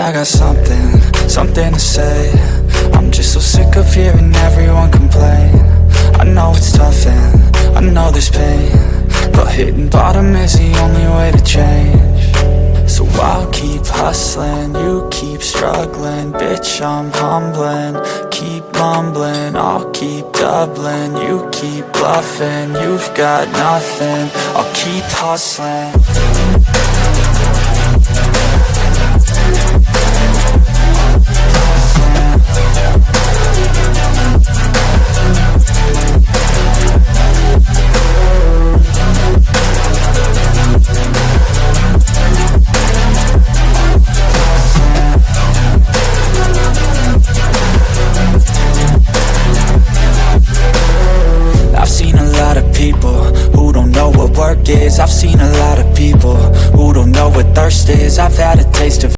I got something to say. I'm just so sick of hearing everyone complain. I know it's tough and I know there's pain, but hitting bottom is the only way to change. So I'll keep hustling, you keep struggling. Bitch, I'm humbling, keep mumbling. I'll keep doubling, you keep bluffing. You've got nothing, I'll keep hustling. I've seen a lot of people who don't know what thirst is. I've had a taste of